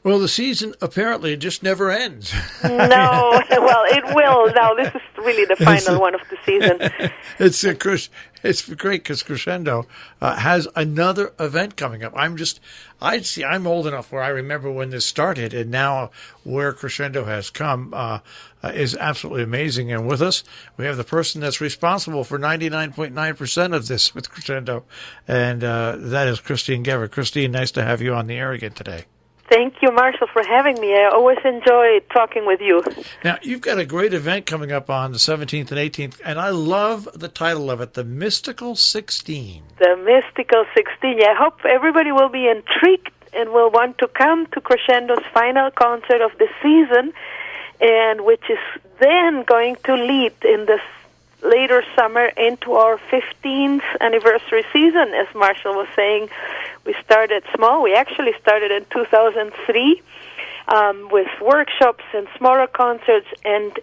Well, the season apparently just never ends. No, well, it will. Now, this is really the final one of the season. It's great because Crescendo has another event coming up. I'm old enough where I remember when this started, and now where Crescendo has come is absolutely amazing. And with us, we have the person that's responsible for 99.9% of this with Crescendo, and that is Christine Gevert. Christine, nice to have you on the air again today. Thank you, Marshall, for having me. I always enjoy talking with you. Now, you've got a great event coming up on the 17th and 18th, and I love the title of it, The Mystical 16. The Mystical 16. I hope everybody will be intrigued and will want to come to Crescendo's final concert of the season, and which is then going to lead in the later summer into our 15th anniversary season, as Marshall was saying. We started small. We actually started in 2003 with workshops and smaller concerts, and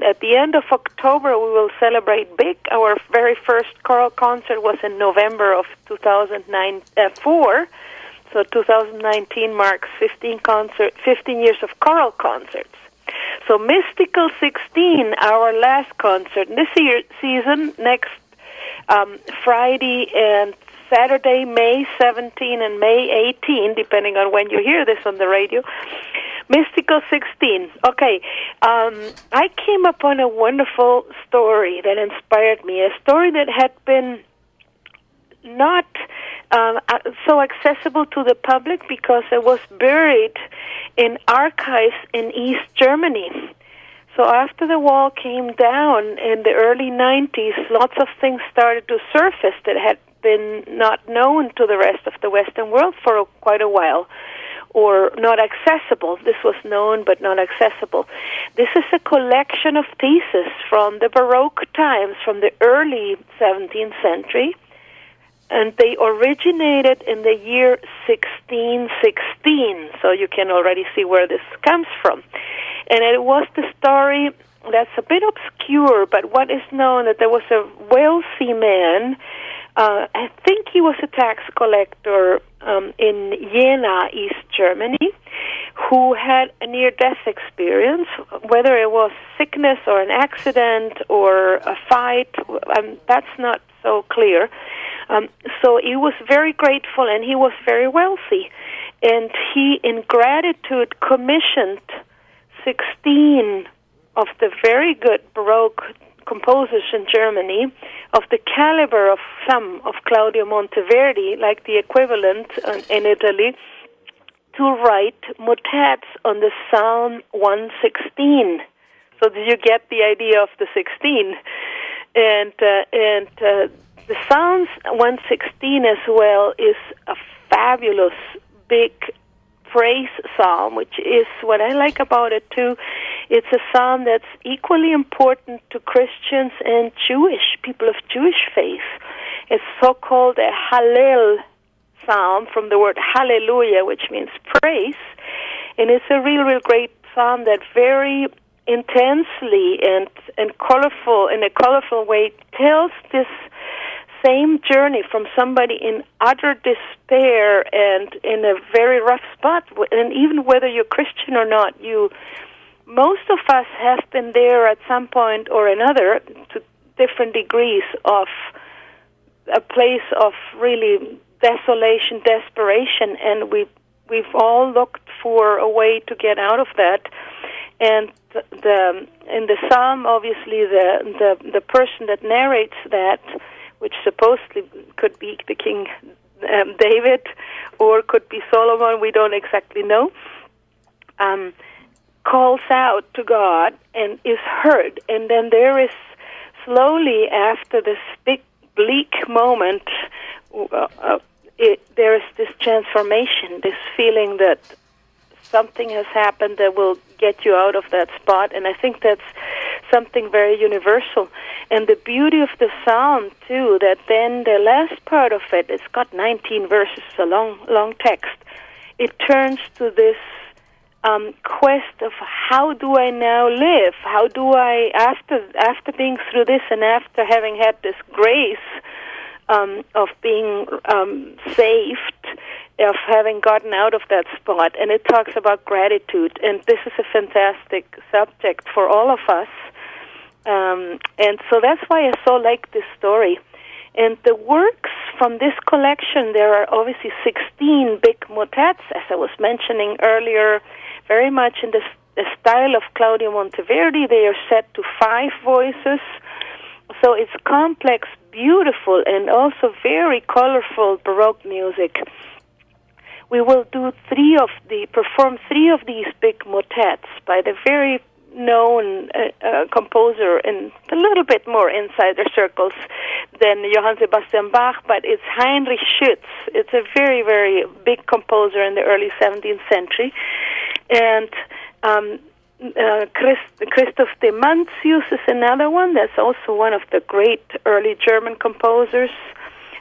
at the end of October we will celebrate big. Our very first choral concert was in November of 2004, so 2019 marks 15 years of choral concerts. So Mystical 16, our last concert this season, next Friday and Saturday, May 17 and May 18, depending on when you hear this on the radio. Mystical 16. Okay, I came upon a wonderful story that inspired me, a story that had been not so accessible to the public because it was buried in archives in East Germany. So after the wall came down in the early 90s, lots of things started to surface that had been not known to the rest of the Western world for quite a while, or not accessible. This was known but not accessible. This is a collection of pieces from the Baroque times, from the early 17th century, and they originated in the year 1616, so you can already see where this comes from. And it was the story that's a bit obscure, but what is known that there was a wealthy man, I think he was a tax collector in Jena, East Germany, who had a near-death experience, whether it was sickness or an accident or a fight, that's not so clear. So he was very grateful, and he was very wealthy. And he, in gratitude, commissioned 16 of the very good Baroque composers in Germany, of the caliber of some of Claudio Monteverdi, like the equivalent in Italy, to write motets on the Psalm 116. So do you get the idea of the 16? And the Psalms 116 as well is a fabulous big praise psalm, which is what I like about it too. It's a psalm that's equally important to Christians and Jewish people of Jewish faith. It's so-called a Hallel psalm from the word hallelujah, which means praise, and it's a real great psalm that very intensely and colorful, in a colorful way, tells this same journey from somebody in utter despair and in a very rough spot, and even whether you're Christian or not, most of us have been there at some point or another, to different degrees, of a place of really desolation, desperation, and we've all looked for a way to get out of that. And in the psalm, obviously, the person that narrates that, which supposedly could be the King David or could be Solomon, we don't exactly know, calls out to God and is heard. And then there is slowly, after this big bleak moment, there is this transformation, this feeling that something has happened that will get you out of that spot. And I think that's something very universal. And the beauty of the psalm, too, that then the last part of it, it's got 19 verses, a long text. It turns to this quest of how do I now live? How do I, after being through this and after having had this grace of being saved, of having gotten out of that spot, and it talks about gratitude. And this is a fantastic subject for all of us. And so that's why I so like this story. And the works from this collection, there are obviously 16 big motets, as I was mentioning earlier, very much in the style of Claudio Monteverdi. They are set to 5 voices. So it's complex, beautiful, and also very colorful Baroque music. We will perform 3 of these big motets by the very known composer in a little bit more insider circles than Johann Sebastian Bach, but it's Heinrich Schütz. It's a very, very big composer in the early 17th century. And Christoph de Mantius is another one. That's also one of the great early German composers.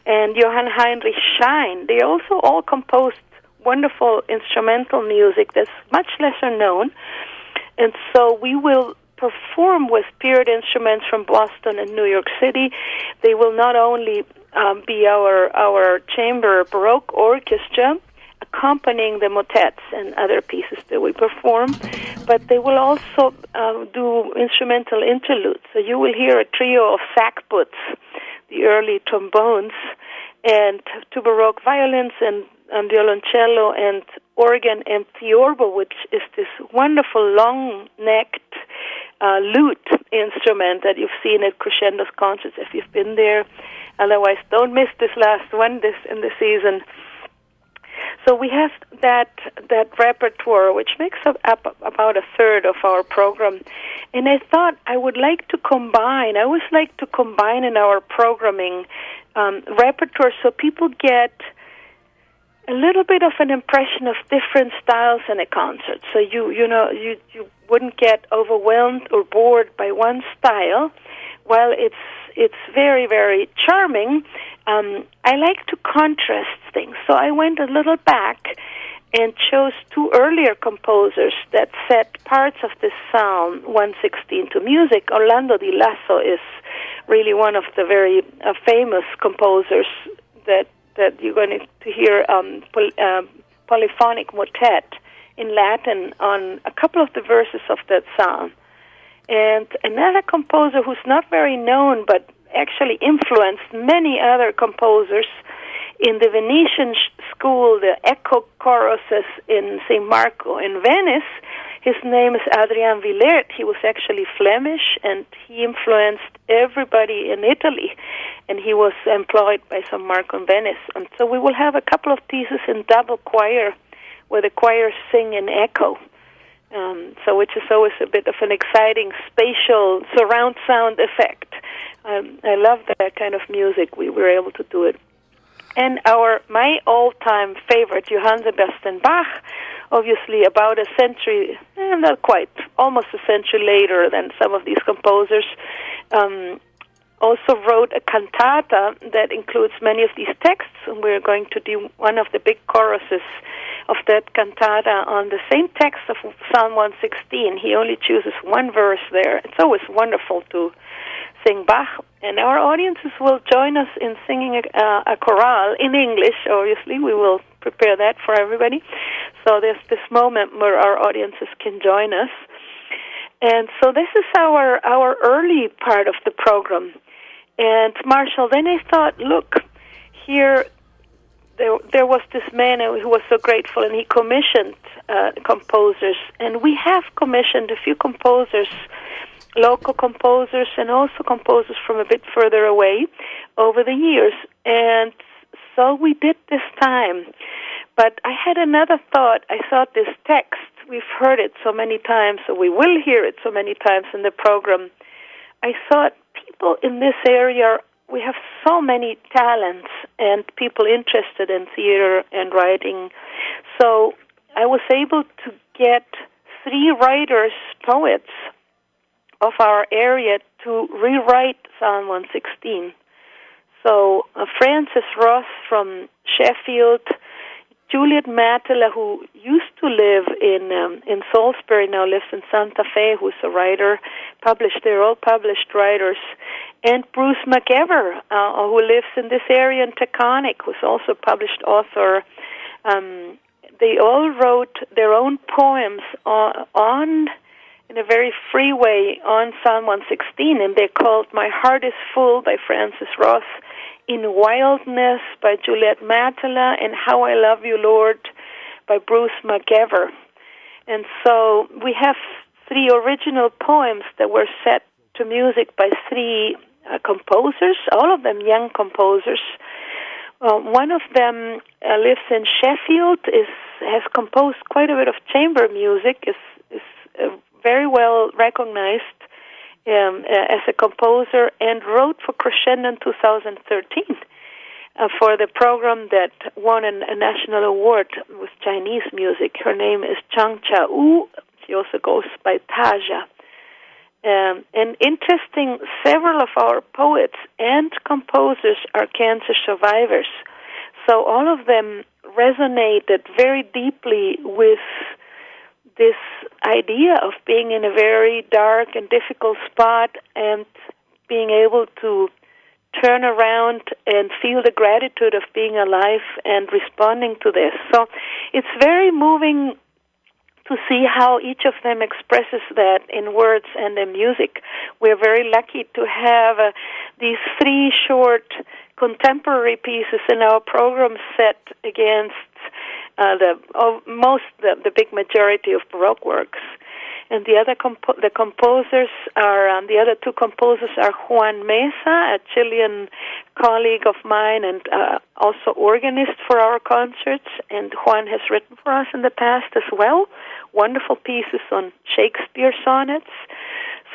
And Johann Heinrich Schein. They also all composed wonderful instrumental music that's much lesser known. And so we will perform with period instruments from Boston and New York City. They will not only be our chamber Baroque orchestra accompanying the motets and other pieces that we perform, but they will also do instrumental interludes. So you will hear a trio of sackbuts, the early trombones, and 2 Baroque violins and violoncello and organ and theorbo, which is this wonderful long-necked lute instrument that you've seen at Crescendo's concerts if you've been there. Otherwise, don't miss this last one in the season. So we have that repertoire, which makes up about a third of our program. And I thought I always like to combine in our programming repertoire so people get a little bit of an impression of different styles in a concert. So you wouldn't get overwhelmed or bored by one style. While it's very, very charming, I like to contrast things. So I went a little back and chose 2 earlier composers that set parts of this Psalm 116 to music. Orlando di Lasso is really one of the very famous composers that you're going to hear polyphonic motet in Latin on a couple of the verses of that psalm. And another composer who's not very known but actually influenced many other composers in the Venetian school, the echo choruses in St. Marco in Venice. His name is Adrien Villert. He was actually Flemish, and he influenced everybody in Italy, and he was employed by St. Marco in Venice. And so we will have a couple of pieces in double choir, where the choirs sing in echo, so which is always a bit of an exciting spatial surround sound effect. I love that kind of music. We were able to do it. And my all-time favorite, Johann Sebastian Bach, obviously about a century, not quite, almost a century later than some of these composers, also wrote a cantata that includes many of these texts, and we're going to do one of the big choruses of that cantata on the same text of Psalm 116. He only chooses one verse there. It's always wonderful to sing Bach, and our audiences will join us in singing a chorale in English. Obviously, we will prepare that for everybody. So there's this moment where our audiences can join us. And so this is our early part of the program. And Marshall, then I thought, look, here there was this man who was so grateful, and he commissioned composers. And we have commissioned a few composers, local composers, and also composers from a bit further away over the years. And so we did this time. But I had another thought. I thought this text, we've heard it so many times, or we will hear it so many times in the program. I thought people in this area, we have so many talents and people interested in theater and writing. So I was able to get 3 writers, poets of our area to rewrite Psalm 116. So Francis Ross from Sheffield Juliet Matela, who used to live in Salisbury, now lives in Santa Fe, who's a writer, published. They're all published writers. And Bruce McGever, who lives in this area in Taconic, who's also a published author. They all wrote their own poems on in a very free way on Psalm 116, and they're called My Heart is Full by Francis Ross, In Wildness by Juliet Matela, and How I Love You, Lord by Bruce McGever. And so we have 3 original poems that were set to music by 3 composers, all of them young composers. One of them lives in Sheffield, has composed quite a bit of chamber music, is very well recognized as a composer, and wrote for Crescendo in 2013 for the program that won a national award with Chinese music. Her name is Chang Cha-U. She also goes by Taja. And interesting, several of our poets and composers are cancer survivors. So all of them resonated very deeply with this idea of being in a very dark and difficult spot and being able to turn around and feel the gratitude of being alive and responding to this. So it's very moving to see how each of them expresses that in words and in music. We're very lucky to have these 3 short contemporary pieces in our program set against the big majority of Baroque works. And the other composers are the other 2 composers are Juan Mesa, a Chilean colleague of mine and also organist for our concerts. And Juan has written for us in the past as well, wonderful pieces on Shakespeare sonnets.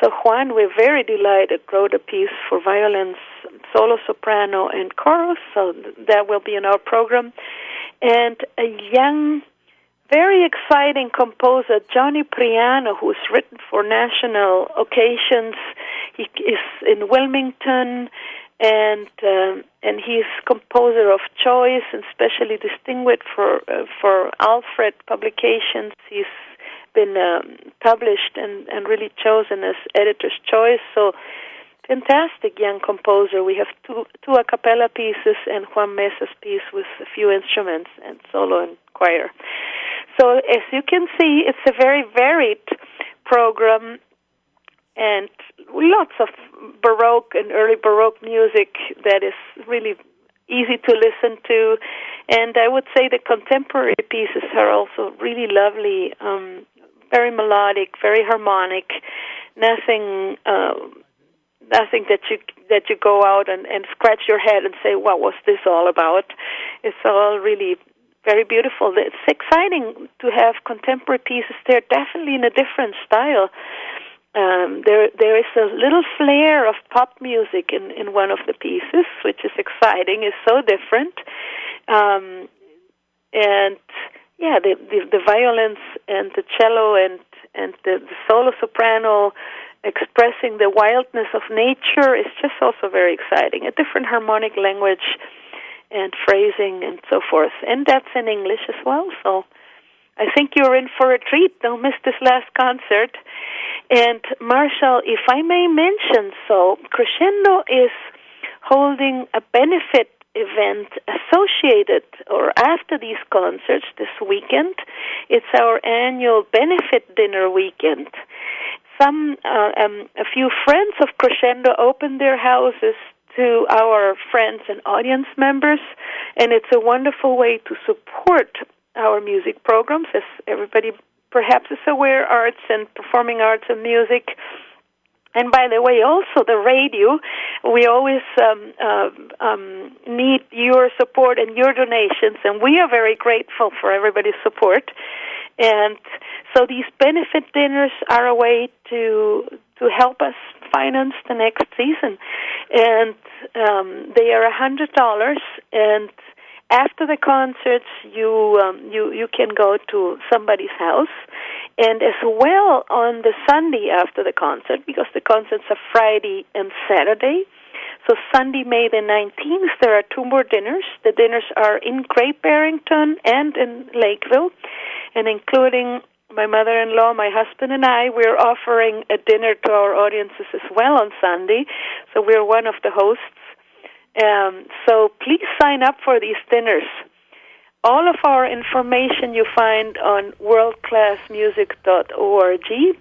So Juan, we're very delighted, wrote a piece for violins, solo, soprano, and chorus. So that will be in our program. And a young, very exciting composer, Johnny Priano, who's written for national occasions. He is in Wilmington, and he's composer of choice, and specially distinguished for Alfred publications. He's been published and really chosen as editor's choice. So fantastic young composer. We have two a cappella pieces and Juan Mesa's piece with a few instruments and solo and choir. So as you can see, it's a very varied program and lots of Baroque and early Baroque music that is really easy to listen to. And I would say the contemporary pieces are also really lovely, very melodic, very harmonic, nothing that you go out and scratch your head and say, what was this all about? It's all really very beautiful. It's exciting to have contemporary pieces. They're definitely in a different style. There is a little flair of pop music in one of the pieces, which is exciting. It's so different. And yeah, the violins and the cello and the solo soprano expressing the wildness of nature is just also very exciting. A different harmonic language and phrasing and so forth. And that's in English as well, so I think you're in for a treat. Don't miss this last concert. And Marshall, if I may mention, so Crescendo is holding a benefit event associated or after these concerts this weekend. It's our annual benefit dinner weekend. A few friends of Crescendo opened their houses to our friends and audience members, and it's a wonderful way to support our music programs. As everybody perhaps is aware, arts and performing arts and music. And by the way, also the radio, we always need your support and your donations, and we are very grateful for everybody's support. And so these benefit dinners are a way to help us finance the next season. And they are $100, and after the concerts, you can go to somebody's house, and as well on the Sunday after the concert, because the concerts are Friday and Saturday. So Sunday, May the 19th, there are 2 more dinners. The dinners are in Great Barrington and in Lakeville, and including my mother-in-law, my husband, and I, we're offering a dinner to our audiences as well on Sunday. So we're one of the hosts. So please sign up for these dinners. All of our information you find on worldclassmusic.org.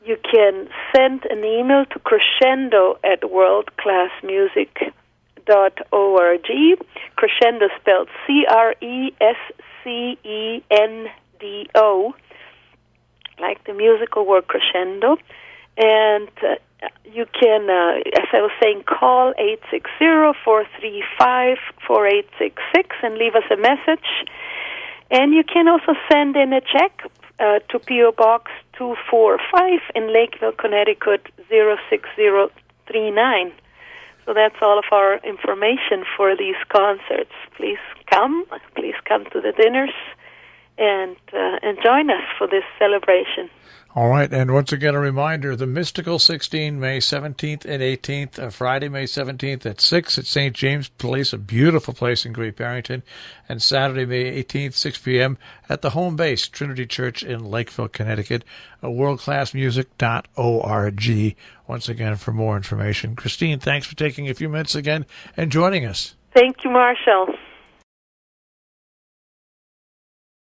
You can send an email to crescendo@worldclassmusic.org. Crescendo spelled Crescendo, like the musical word crescendo. And you can, as I was saying, call 860-435-4866 and leave us a message. And you can also send in a check to P.O. Box 245 in Lakeville, Connecticut 06039. So that's all of our information for these concerts. Please come to the dinners and join us for this celebration. All right, and once again, a reminder, the Mystical 16, May 17th and 18th, Friday, May 17th at 6 at St. James Place, a beautiful place in Great Barrington, and Saturday, May 18th, 6 p.m. at the home base, Trinity Church in Lakeville, Connecticut, worldclassmusic.org. Once again, for more information. Christine, thanks for taking a few minutes again and joining us. Thank you, Marshall.